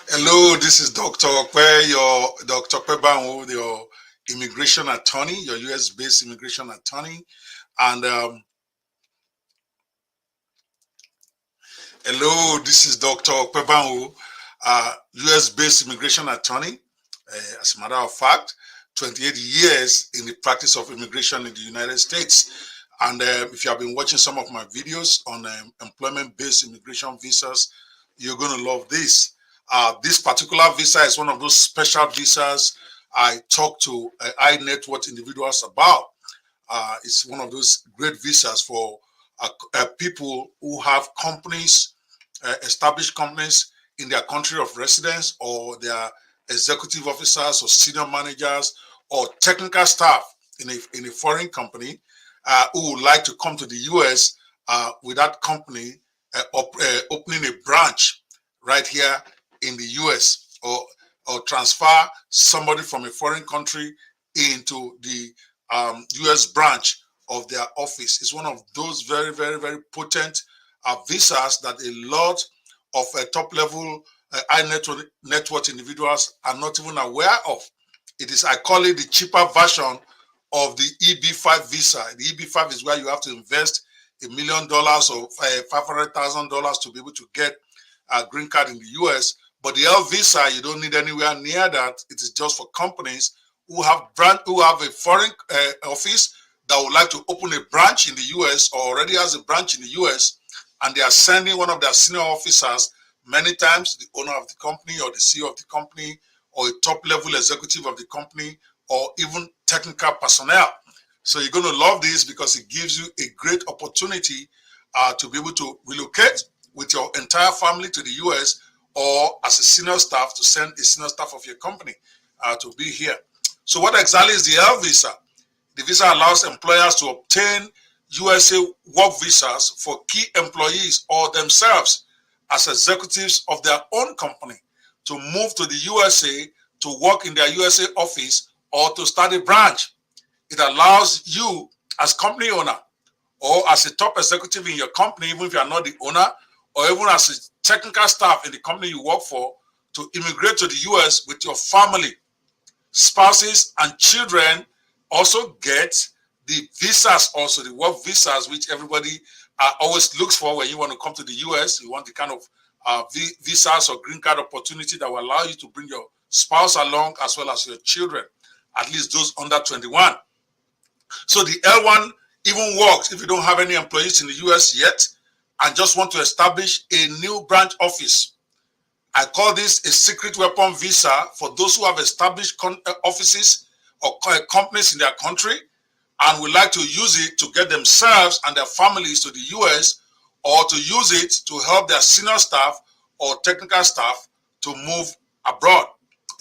Hello, this is Dr. Okwe, your Dr. Okwe, your immigration attorney, your US-based immigration attorney. And hello, this is Dr. Okwe, US-based immigration attorney. As a matter of fact, 28 years in the practice of immigration in the United States. And if you have been watching some of my videos on employment-based immigration visas, you're going to love this. This particular visa is one of those special visas I talk to high net worth individuals about. It's one of those great visas for people who have companies, established companies in their country of residence, or their executive officers or senior managers or technical staff in a foreign company who would like to come to the US with that company opening a branch right here in the US, or transfer somebody from a foreign country into the US branch of their office. It's one of those very, very, very potent visas that a lot of top level high net worth individuals are not even aware of. It is, I call it the cheaper version of the EB5 visa. The EB5 is where you have to invest $1 million or $500,000 to be able to get a green card in the US. But the L visa, you don't need anywhere near that. It is just for companies who have a foreign office that would like to open a branch in the US, or already has a branch in the US, and they are sending one of their senior officers, many times the owner of the company or the CEO of the company or a top level executive of the company or even technical personnel. So you're going to love this because it gives you a great opportunity to be able to relocate with your entire family to the US, or as a senior staff to send a senior staff of your company to be here. So what exactly is the L visa? The visa allows employers to obtain USA work visas for key employees or themselves as executives of their own company to move to the USA to work in their USA office or to start a branch. It allows you as company owner or as a top executive in your company, even if you are not the owner, or even as a technical staff in the company you work for, to immigrate to the US with your family. Spouses and children also get the visas, also the work visas, which everybody always looks for when you want to come to the US. You want the kind of visas or green card opportunity that will allow you to bring your spouse along as well as your children, at least those under 21. So the L1 even works if you don't have any employees in the US yet and just want to establish a new branch office. I call this a secret weapon visa for those who have established offices or companies in their country and would like to use it to get themselves and their families to the US, or to use it to help their senior staff or technical staff to move abroad.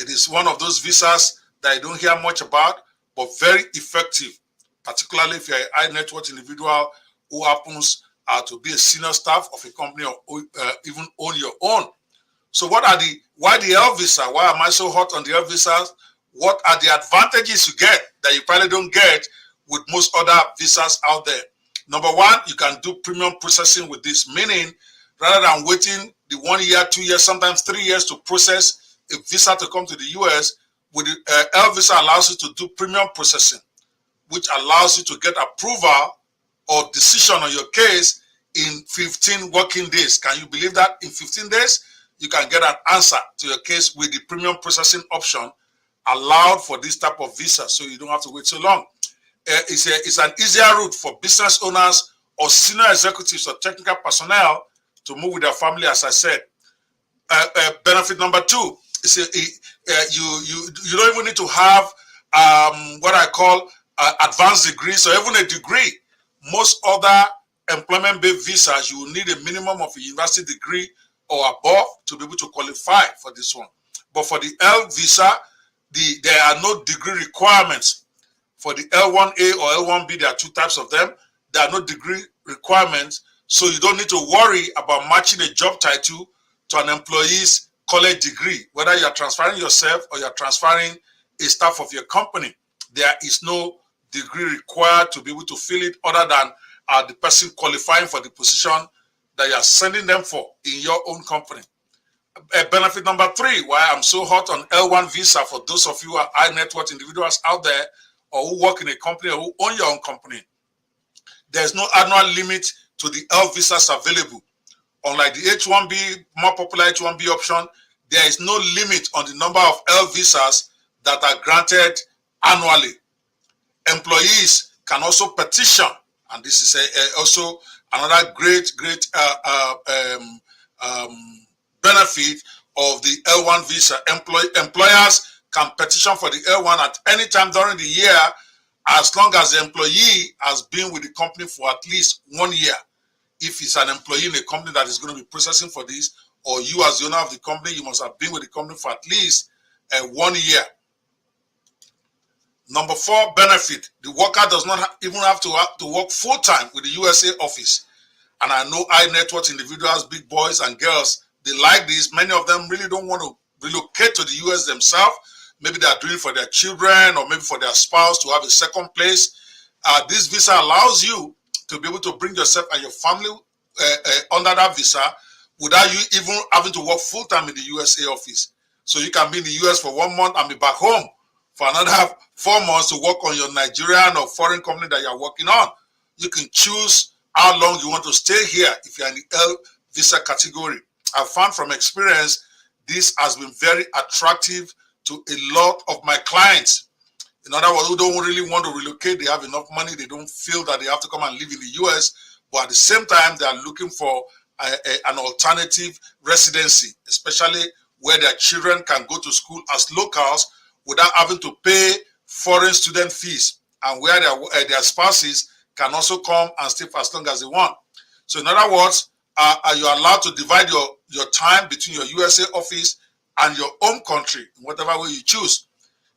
It is one of those visas that I don't hear much about, but very effective, particularly if you're a high net worth individual who happens to be a senior staff of a company or even own your own. So why the L visa? Why am I so hot on the L visas? What are the advantages you get that you probably don't get with most other visas out there? Number one, you can do premium processing with this, meaning rather than waiting the 1 year, 2 years, sometimes 3 years to process a visa to come to the US, with the L visa allows you to do premium processing, which allows you to get approval or decision on your case in 15 working days. Can you believe that? In 15 days, you can get an answer to your case with the premium processing option allowed for this type of visa, so you don't have to wait so long. It's an easier route for business owners or senior executives or technical personnel to move with their family, as I said. Benefit number two is you don't even need to have what I call advanced degrees or even a degree. Most other employment-based visas, you will need a minimum of a university degree or above to be able to qualify for this one. But for the L visa, there are no degree requirements. For the L1A or L1B, there are two types of them. There are no degree requirements, so you don't need to worry about matching a job title to an employee's college degree, whether you're transferring yourself or you're transferring a staff of your company. There is no degree required to be able to fill it other than the person qualifying for the position that you are sending them for in your own company. Benefit number 3, why I'm so hot on L1 visa for those of you who are high net worth individuals out there or who work in a company or who own your own company. There's no annual limit to the L visas available. Unlike the H1B, more popular H1B option, there is no limit on the number of L visas that are granted annually. Employees can also petition, and this is also another great benefit of the L1 visa. Employers can petition for the L1 at any time during the year, as long as the employee has been with the company for at least 1 year. If it's an employee in a company that is going to be processing for this, or you as the owner of the company, you must have been with the company for at least 1 year. Number 4 benefit, the worker does not even have to work full-time with the USA office. And I know high net worth individuals, big boys and girls, they like this. Many of them really don't want to relocate to the US themselves. Maybe they are doing it for their children or maybe for their spouse to have a second place. This visa allows you to be able to bring yourself and your family under that visa without you even having to work full-time in the USA office. So you can be in the US for 1 month and be back home for another 4 months to work on your Nigerian or foreign company that you're working on. You can choose how long you want to stay here if you're in the L visa category. I've found from experience this has been very attractive to a lot of my clients. In other words, who don't really want to relocate, they have enough money, they don't feel that they have to come and live in the US, but at the same time, they are looking for an alternative residency, especially where their children can go to school as locals without having to pay foreign student fees, and where their spouses can also come and stay for as long as they want. So in other words, you are allowed to divide your time between your USA office and your home country in whatever way you choose.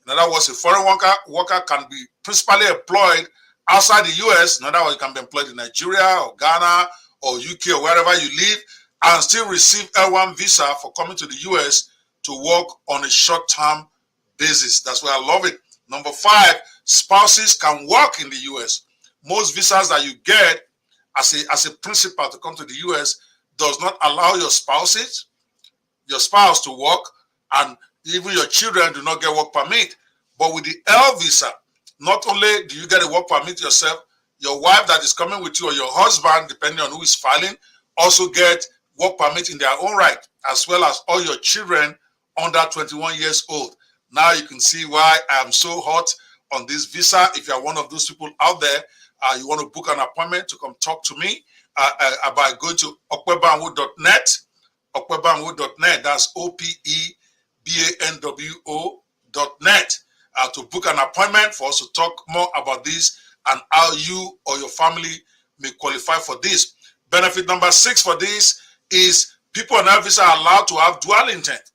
In other words, a foreign worker can be principally employed outside the US. In other words, you can be employed in Nigeria or Ghana or UK or wherever you live and still receive L1 visa for coming to the US to work on a short-term basis. That's why I love it. Number 5, spouses can work in the US. Most visas that you get as a principal to come to the US does not allow your spouse to work, and even your children do not get work permit. But with the L visa, not only do you get a work permit yourself, your wife that is coming with you or your husband, depending on who is filing, also get work permit in their own right, as well as all your children under 21 years old. Now you can see why I am so hot on this visa. If you are one of those people out there, you want to book an appointment to come talk to me by going to okpebanwo.net, okpebanwo.net, that's OPEBANWO.net, to book an appointment for us to talk more about this and how you or your family may qualify for this. Benefit number 6 for this is people on that visa are allowed to have dual intent.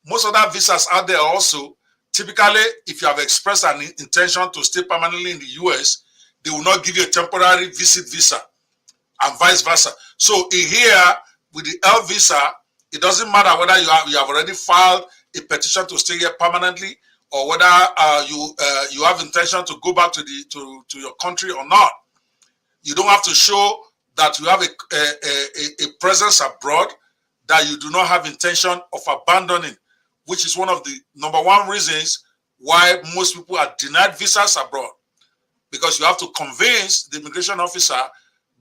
Most other visas out there also, typically, if you have expressed an intention to stay permanently in the US, they will not give you a temporary visit visa and vice versa. So in here, with the L visa, it doesn't matter whether you have already filed a petition to stay here permanently or whether you have intention to go back to your country or not. You don't have to show that you have a presence abroad that you do not have intention of abandoning, which is one of the number 1 reasons why most people are denied visas abroad, because you have to convince the immigration officer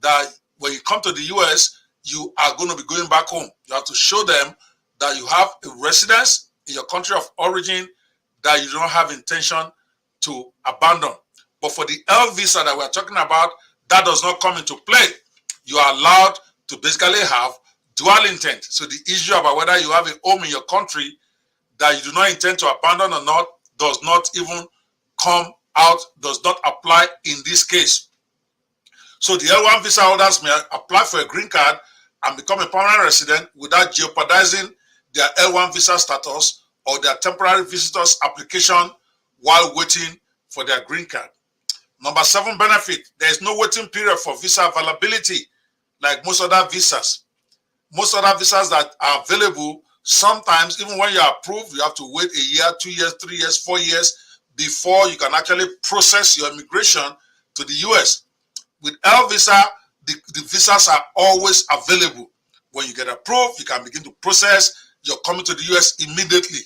that when you come to the US, you are going to be going back home. You have to show them that you have a residence in your country of origin that you don't have intention to abandon. But for the L visa that we're talking about, that does not come into play. You are allowed to basically have dual intent. So the issue about whether you have a home in your country that you do not intend to abandon or not does not even come out, does not apply in this case. So the L1 visa holders may apply for a green card and become a permanent resident without jeopardizing their L1 visa status or their temporary visitor's application while waiting for their green card. Number 7 benefit, there is no waiting period for visa availability like most other visas. Most other visas that are available, sometimes even when you are approved, you have to wait a year, 2 years, 3 years, 4 years before you can actually process your immigration to the US. With L visa, the visas are always available. When you get approved, you can begin to process you're coming to the US immediately,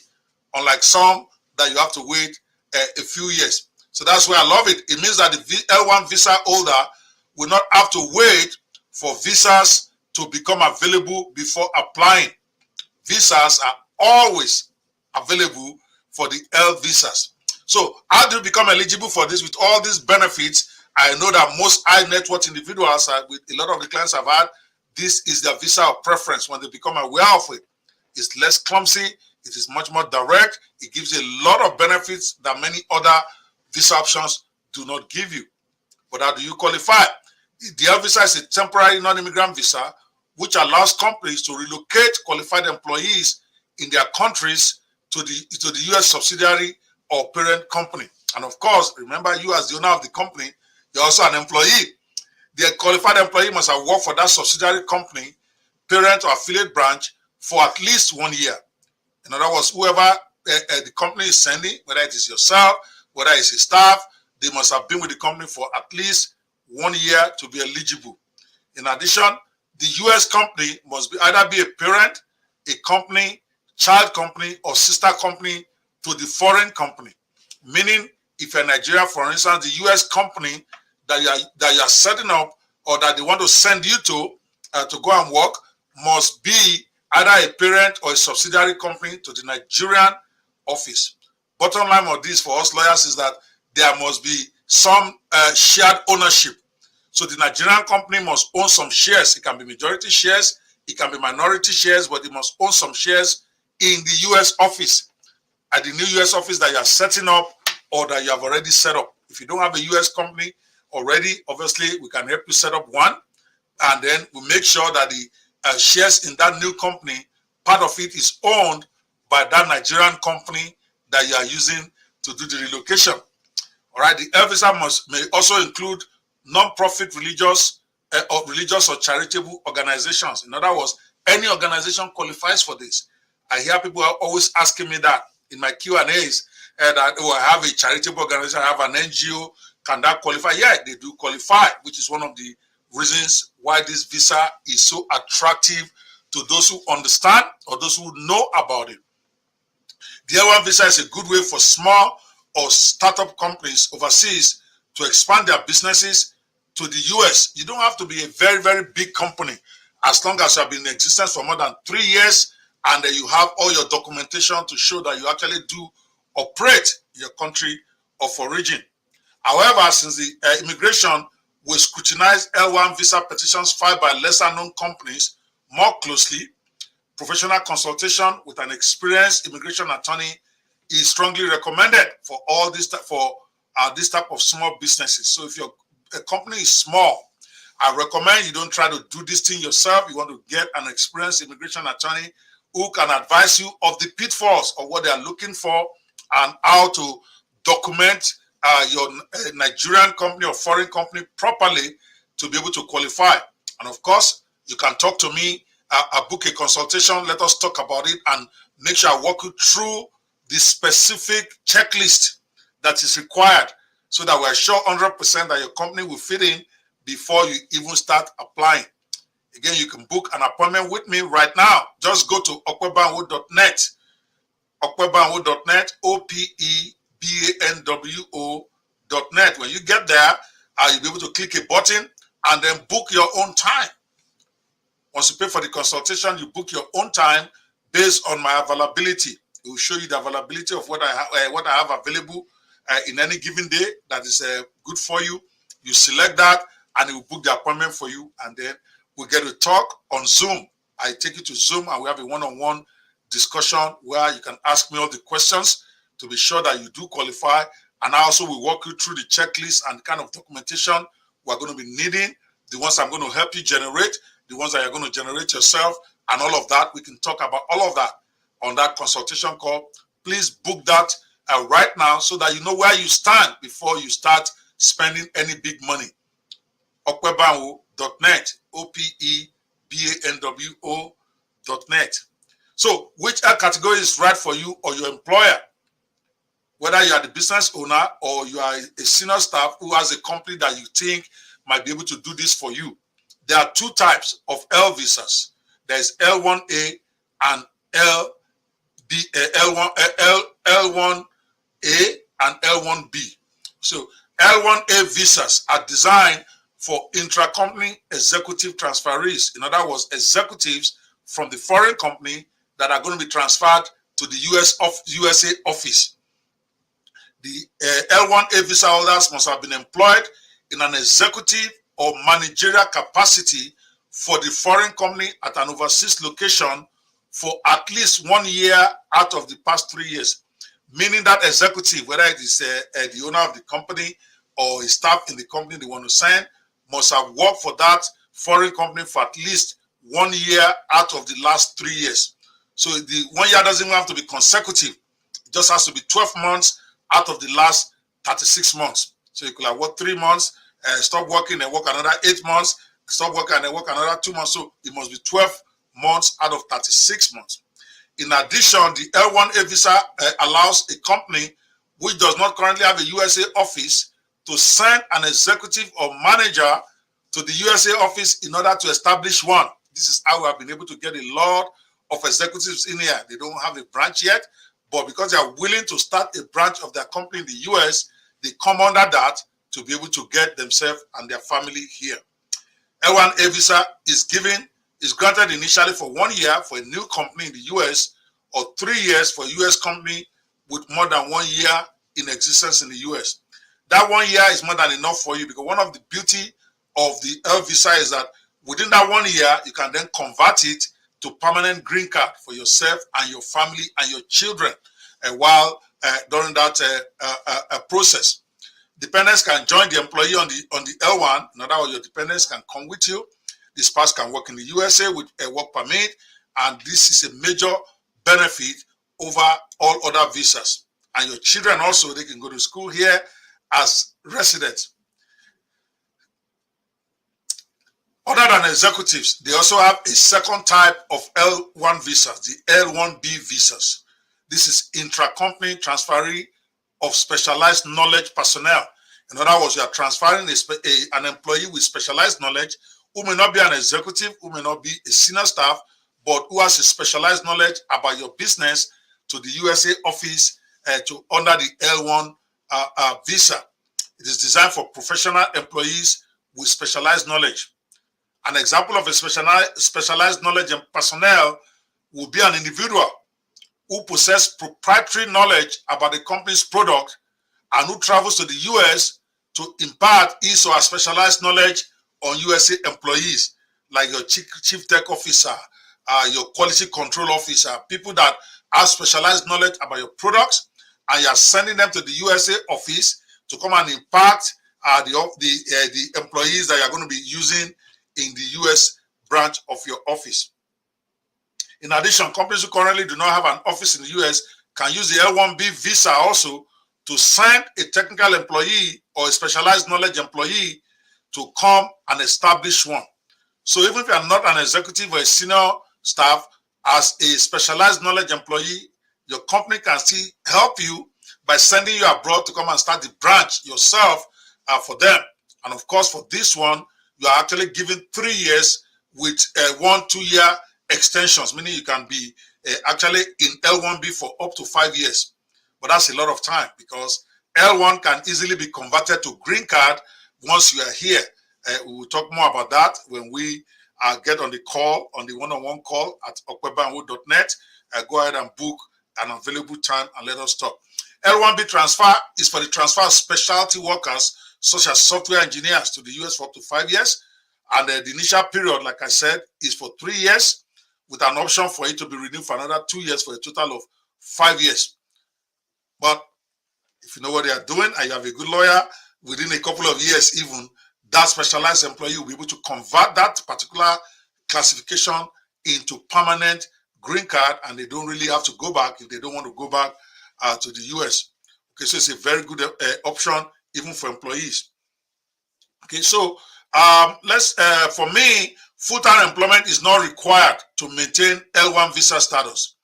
unlike some that you have to wait a few years. So that's why I love it. It means that the L1 visa holder will not have to wait for visas to become available before applying. Visas are always available for the L visas. So how do you become eligible for this with all these benefits? I know that most high net worth individuals, with a lot of the clients I've had, this is their visa of preference when they become aware of it. It's less clumsy. It is much more direct. It gives you a lot of benefits that many other visa options do not give you. But how do you qualify? The L visa is a temporary non-immigrant visa which allows companies to relocate qualified employees in their countries to the US subsidiary or parent company. And of course, remember, you as the owner of the company, you're also an employee. The qualified employee must have worked for that subsidiary company, parent or affiliate branch for at least 1 year. In other words, whoever the company is sending, whether it is yourself, whether it's a staff, they must have been with the company for at least 1 year to be eligible. In addition, the US company must either be a parent, a company, child company, or sister company to the foreign company. Meaning, if you're Nigeria, for instance, the US company that you are setting up or that they want to send you to go and work must be either a parent or a subsidiary company to the Nigerian office. Bottom line of this for us lawyers is that there must be some shared ownership. So the Nigerian company must own some shares. It can be majority shares, it can be minority shares, but it must own some shares in the US office, at the new US office that you are setting up or that you have already set up. If you don't have a US company already, obviously we can help you set up one, and then we make sure that the shares in that new company, part of it is owned by that Nigerian company that you are using to do the relocation. All right, the L visa may also include non-profit religious or charitable organizations. In other words, any organization qualifies for this. I hear people are always asking me that in my Q&As, that, oh, I have a charitable organization, I have an NGO, can that qualify? Yeah, they do qualify, which is one of the reasons why this visa is so attractive to those who understand or those who know about it. The L1 visa is a good way for small or startup companies overseas to expand their businesses to the US. You don't have to be a very, very big company as long as you have been in existence for more than 3 years and you have all your documentation to show that you actually do operate in your country of origin. However, since the immigration will scrutinize L1 visa petitions filed by lesser known companies more closely, professional consultation with an experienced immigration attorney is strongly recommended for all this this type of small businesses. So if your company is small, I recommend you don't try to do this thing yourself. You want to get an experienced immigration attorney who can advise you of the pitfalls of what they are looking for and how to document your Nigerian company or foreign company properly to be able to qualify. And of course, you can talk to me, book a consultation, let us talk about it and make sure I walk you through the specific checklist that is required so that we're sure 100% that your company will fit in before you even start applying. Again, you can book an appointment with me right now. Just go to okwebanwo.net, okwebanwo.net, OPEBANWO.net. When you get there, you'll be able to click a button and then book your own time. Once you pay for the consultation, you book your own time based on my availability. It will show you the availability of what I have available in any given day that is good for you. You select that and it will book the appointment for you, and then we get to talk on Zoom. I take you to Zoom and we have a one-on-one discussion where you can ask me all the questions to be sure that you do qualify, and I also will walk you through the checklist and the kind of documentation we're going to be needing, the ones I'm going to help you generate, the ones that you're going to generate yourself, and all of that. We can talk about all of that on that consultation call. Please book that right now so that you know where you stand before you start spending any big money. okwebanwo.net, OPEBANWO.net. So which category is right for you or your employer? Whether you are the business owner or you are a senior staff who has a company that you think might be able to do this for you. There are two types of L visas. There's L1A and L B L1 L1A and L1B. So L1A visas are designed for intra-company executive transferees. In other words, executives from the foreign company that are going to be transferred to the USA office. The L1A visa holders must have been employed in an executive or managerial capacity for the foreign company at an overseas location for at least 1 year out of the past 3 years. Meaning that executive, whether it is the owner of the company or a staff in the company they want to sign, must have worked for that foreign company for at least 1 year out of the last 3 years. So the 1 year doesn't have to be consecutive. It just has to be 12 months out of the last 36 months. So you could have worked 3 months, stop working and work another 8 months, stop working and work another 2 months. So it must be 12 months out of 36 months. In addition, the L1A visa allows a company which does not currently have a USA office to send an executive or manager to the USA office in order to establish one. This is how we have been able to get a lot of executives in here. They don't have a branch yet, but because they are willing to start a branch of their company in the US, they come under that to be able to get themselves and their family here. L1A visa is granted initially for 1 year for a new company in the US or 3 years for a US company with more than 1 year in existence in the US. That 1 year is more than enough for you, because one of the beauty of the L visa is that within that 1 year, you can then convert it to permanent green card for yourself and your family and your children while during that process. Dependents can join the employee on the L1. In other words, your dependents can come with you. The spouse can work in the USA with a work permit, and this is a major benefit over all other visas. And your children also, they can go to school here as residents. Other than executives, they also have a second type of L1 visas, the L1B visas. This is intra-company transferee of specialized knowledge personnel. In other words, you are transferring an employee with specialized knowledge who may not be an executive, who may not be a senior staff, but who has a specialized knowledge about your business to the USA office under the L1 visa. It is designed for professional employees with specialized knowledge. An example of a specialized knowledge and personnel will be an individual who possesses proprietary knowledge about the company's product and who travels to the US to impart his or her specialized knowledge on USA employees, like your chief tech officer, your quality control officer, people that have specialized knowledge about your products, and you are sending them to the USA office to come and impart the employees that you are going to be using in the US branch of your office. In addition, companies who currently do not have an office in the US can use the L1B visa also to send a technical employee or a specialized knowledge employee to come and establish one. So even if you are not an executive or a senior staff, as a specialized knowledge employee, your company can still help you by sending you abroad to come and start the branch yourself for them. And of course, for this one, you are actually given 3 years with 1-2 year extensions, meaning you can be actually in L1B for up to 5 years. But that's a lot of time, because L1 can easily be converted to green card once you are here. We will talk more about that when we get on the call, on the one-on-one call at okwebanwo.net. Go ahead and book an available time and let us talk. L1B transfer is for the transfer of specialty workers such as software engineers to the US for up to 5 years. And the initial period, like I said, is for 3 years with an option for it to be renewed for another 2 years for a total of 5 years. But if you know what they are doing and you have a good lawyer, within a couple of years even, that specialized employee will be able to convert that particular classification into permanent green card, and they don't really have to go back if they don't want to go back to the US. Okay, so it's a very good option even for employees. Okay, so for me, full-time employment is not required to maintain L1 visa status,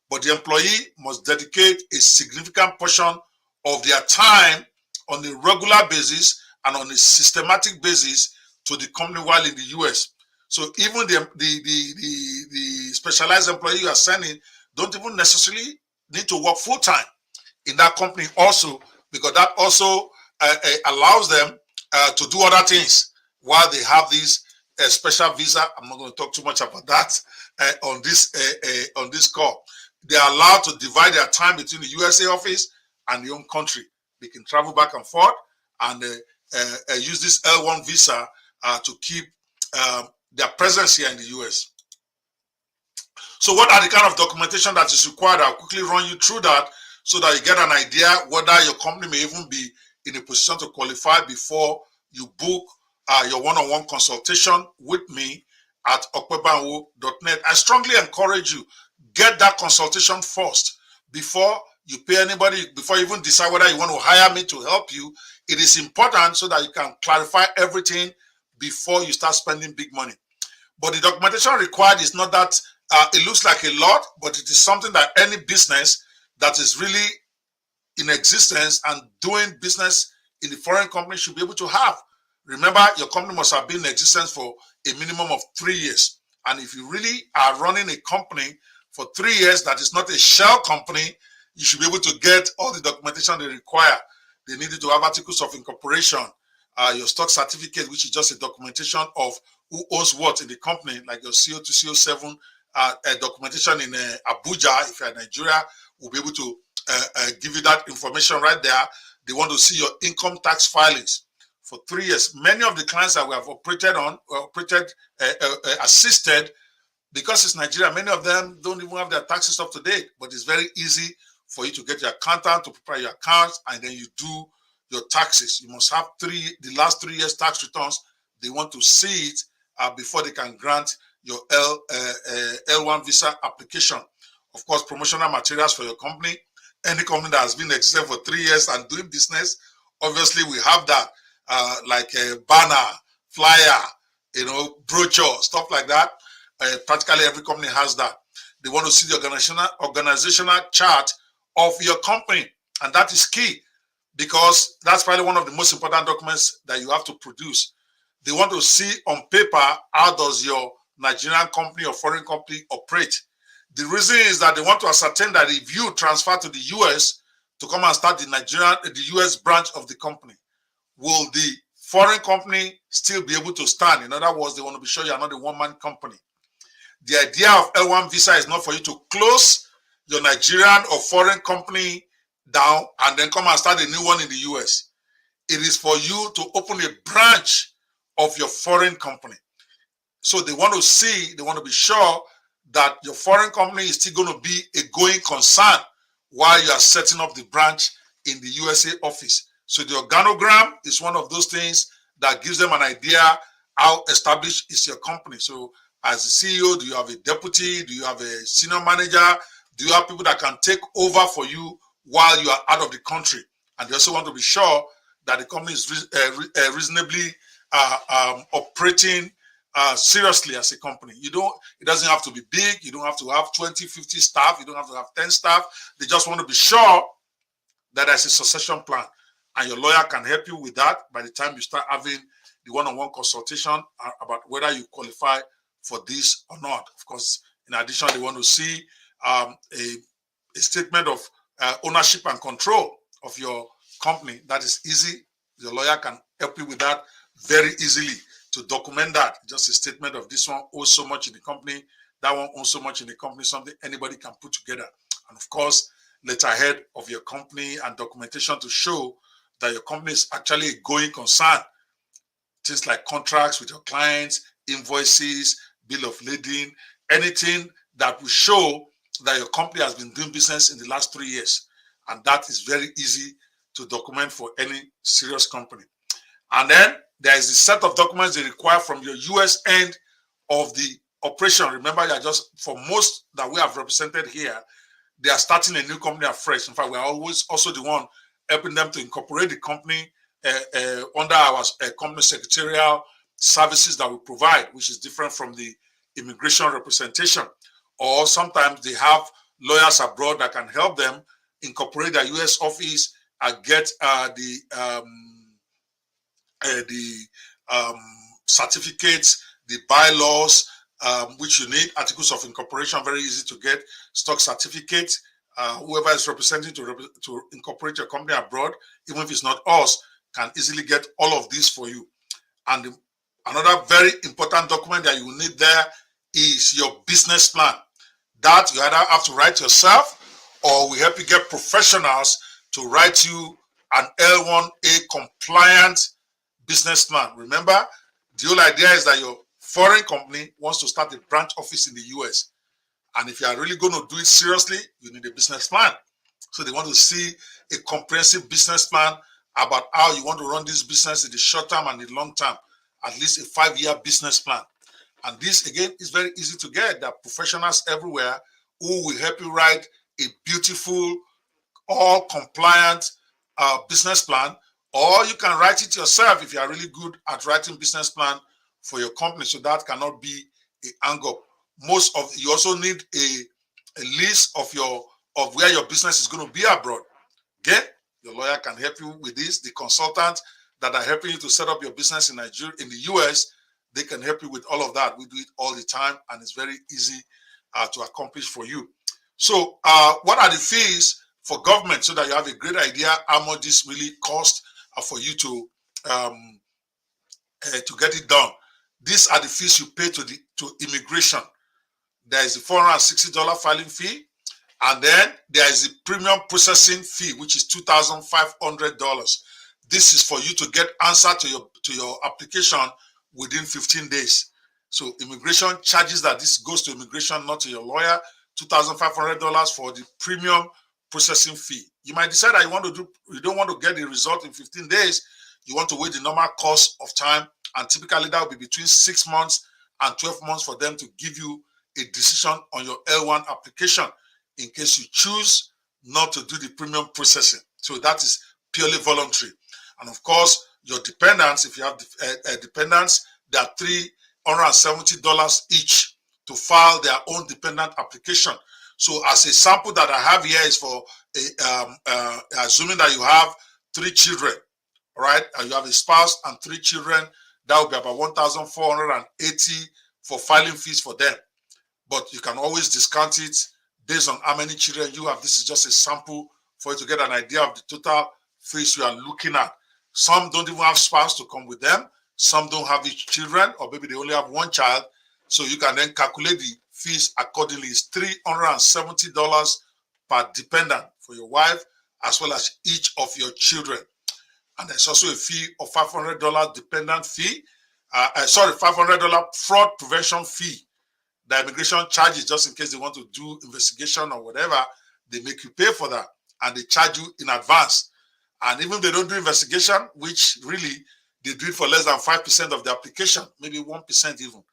but the employee must dedicate a significant portion of their time on a regular basis and on a systematic basis to the company while in the US. So even the specialized employee you are sending don't even necessarily need to work full-time in that company also, because that also allows them to do other things while they have this special visa. I'm not going to talk too much about that on this call. They are allowed to divide their time between the USA office and the home country. They can travel back and forth and use this L1 visa to keep their presence here in the US. So what are the kind of documentation that is required? I'll quickly run you through that so that you get an idea whether your company may even be in a position to qualify before you book your one-on-one consultation with me at okpebanwo.net. I strongly encourage you, get that consultation first before you pay anybody, before you even decide whether you want to hire me to help you. It is important so that you can clarify everything before you start spending big money. But the documentation required is not that it looks like a lot, but it is something that any business that is really in existence and doing business in the foreign company should be able to have. Remember, your company must have been in existence for a minimum of 3 years. And if you really are running a company for 3 years that is not a shell company, you should be able to get all the documentation they require. They need you to have articles of incorporation, your stock certificate, which is just a documentation of who owns what in the company, like your CO2, CO7 documentation in Abuja. If you're in Nigeria, we'll be able to give you that information right there. They want to see your income tax filings for 3 years. Many of the clients that we have assisted, because it's Nigeria, many of them don't even have their taxes up to date, but it's very easy for you to get your accountant to prepare your accounts, and then you do your taxes. You must have the last 3 years tax returns. They want to see it before they can grant your L1 visa application. Of course, promotional materials for your company. Any company that has been existing for 3 years and doing business, obviously we have that, like a banner, flyer, brochure, stuff like that. Practically every company has that. They want to see the organizational chart of your company, and that is key, because that's probably one of the most important documents that you have to produce. They want to see on paper, how does your Nigerian company or foreign company operate. The reason is that they want to ascertain that if you transfer to the US to come and start the US branch of the company, will the foreign company still be able to stand? In other words, they want to be sure you're not a one-man company. The idea of L1 visa is not for you to close your Nigerian or foreign company down and then come and start a new one in the US. It is for you to open a branch of your foreign company. So they want to be sure that your foreign company is still going to be a going concern while you are setting up the branch in the USA office. So the organogram is one of those things that gives them an idea how established is your company. So as a CEO, do you have a deputy? Do you have a senior manager? Do you have people that can take over for you while you are out of the country? And they also want to be sure that the company is reasonably operating seriously as a company. It doesn't have to be big. You don't have to have 20, 50 staff. You don't have to have 10 staff. They just want to be sure that there's a succession plan. And your lawyer can help you with that by the time you start having the one-on-one consultation about whether you qualify for this or not. Of course, in addition, they want to see a statement of ownership and control of your company. That is easy. Your lawyer can help you with that very easily to document that. Just a statement of this one owes so much in the company, that one owes so much in the company, something anybody can put together. And of course, letterhead of your company and documentation to show that your company is actually a going concern. Things like contracts with your clients, invoices, bill of lading, anything that will show that your company has been doing business in the last 3 years. And that is very easy to document for any serious company. And then there is a set of documents they require from your US end of the operation. Remember, for most that we have represented here, they are starting a new company afresh. In fact, we are always also the one helping them to incorporate the company under our company secretarial services that we provide, which is different from the immigration representation. Or sometimes they have lawyers abroad that can help them incorporate their US office and get the certificates, the bylaws, which you need. Articles of incorporation, very easy to get. Stock certificate. Whoever is representing to incorporate your company abroad, even if it's not us, can easily get all of these for you. And another very important document that you will need there is your business plan. That you either have to write yourself, or we help you get professionals to write you an L1A compliant business plan. Remember, the whole idea is that your foreign company wants to start a branch office in the US. And if you are really going to do it seriously, you need a business plan. So they want to see a comprehensive business plan about how you want to run this business in the short term and the long term, at least a 5-year business plan. And this, again, is very easy to get. There are professionals everywhere who will help you write a beautiful, all compliant business plan, or you can write it yourself if you are really good at writing business plan for your company. So that cannot be a hang up. You also need a list of where your business is going to be abroad. Okay, your lawyer can help you with this. The consultants that are helping you to set up your business in Nigeria, in the US, they can help you with all of that. We do it all the time, and it's very easy to accomplish for you. So what are the fees for government, so that you have a great idea how much this really costs for you to get it done? These are the fees you pay to immigration. There is a $460 filing fee, and then there is a premium processing fee, which is $2,500. This is for you to get answer to your application within 15 days. So immigration charges that. This goes to immigration, not to your lawyer. $2,500 for the premium processing fee. You might decide that you don't want to get the result in 15 days. You want to wait the normal course of time, and typically that will be between 6 months and 12 months for them to give you a decision on your L1 application, in case you choose not to do the premium processing. So that is purely voluntary. And of course, your dependents, if you have dependents, they are $370 each to file their own dependent application. So as a sample that I have here is for assuming that you have 3 children, right? And you have a spouse and 3 children, that would be about $1,480 for filing fees for them. But you can always discount it based on how many children you have. This is just a sample for you to get an idea of the total fees you are looking at. Some don't even have spouse to come with them. Some don't have each children, or maybe they only have 1 child. So you can then calculate the fees accordingly. It's $370 per dependent for your wife, as well as each of your children. And there's also a fee of $500 dependent fee. $500 fraud prevention fee. The immigration charges, just in case they want to do investigation or whatever, they make you pay for that, and they charge you in advance. And even if they don't do investigation, which really they do it for less than 5% of the application, maybe 1% even,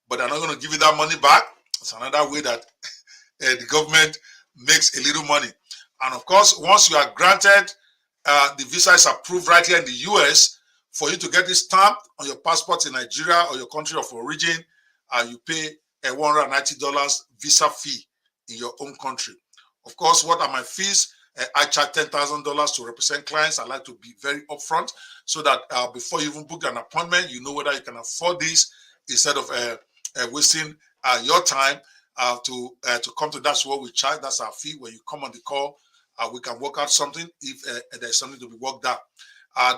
but they're not going to give you that money back. It's another way that the government makes a little money. And of course, once you are granted, the visa is approved right here in the US, for you to get this stamped on your passport in Nigeria or your country of origin, you pay a $190 visa fee in your own country. Of course, what are my fees? I charge $10,000 to represent clients. I like to be very upfront, so that before you even book an appointment, you know whether you can afford this, instead of wasting your time to come to. That's what we charge. That's our fee. When you come on the call, we can work out something if there's something to be worked out.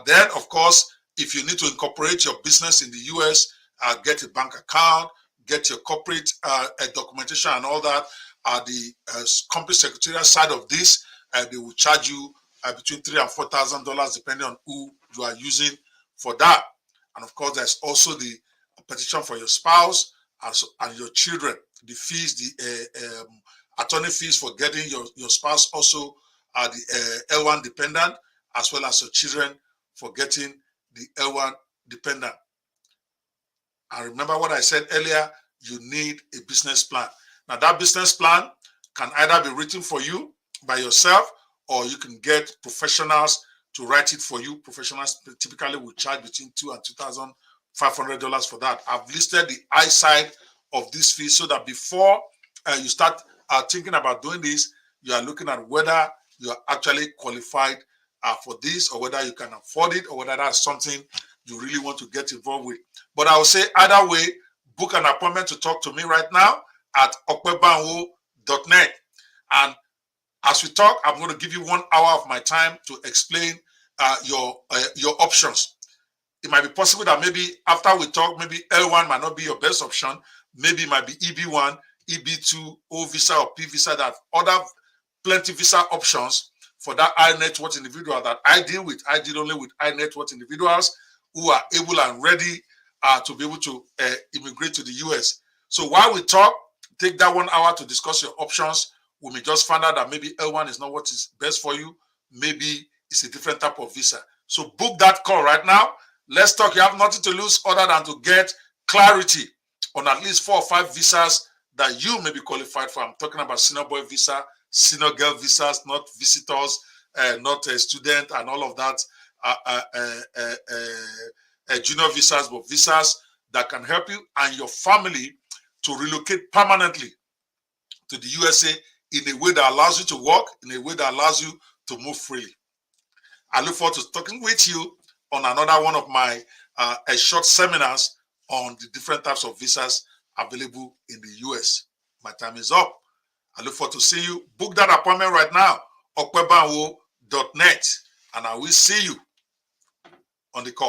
Then, of course, if you need to incorporate your business in the US, get a bank account, get your corporate documentation and all that. The company secretarial side of this, they will charge you between $3,000 and $4,000 depending on who you are using for that. And of course, there's also the petition for your spouse and your children. The fees, the attorney fees for getting your spouse also are the L1 dependent, as well as your children for getting the L1 dependent. And remember what I said earlier, you need a business plan. Now that business plan can either be written for you by yourself, or you can get professionals to write it for you. Professionals typically will charge between $2,000 and $2,500 for that. I've listed the high side of this fee, so that before you start thinking about doing this, you are looking at whether you are actually qualified for this, or whether you can afford it, or whether that's something you really want to get involved with. But I would say either way, book an appointment to talk to me right now at okpebanwo.net. And as we talk, I'm going to give you 1 hour of my time to explain your options. It might be possible that maybe after we talk, maybe L1 might not be your best option. Maybe it might be EB1, EB2, O visa or P visa, that other plenty visa options for that high net worth individual that I deal with. I deal only with high net worth individuals who are able and ready to be able to immigrate to the US. So while we talk, take that 1 hour to discuss your options. We may just find out that maybe L1 is not what is best for you. Maybe it's a different type of visa. So book that call right now. Let's talk. You have nothing to lose other than to get clarity on at least 4 or 5 visas that you may be qualified for. I'm talking about senior boy visa, senior girl visas, not visitors, not a student and all of that, junior visas, but visas that can help you and your family to relocate permanently to the USA in a way that allows you to work, in a way that allows you to move freely. I look forward to talking with you on another one of my short seminars on the different types of visas available in the US. My time is up. I look forward to seeing you. Book that appointment right now, okpebanwo.net, and I will see you on the call.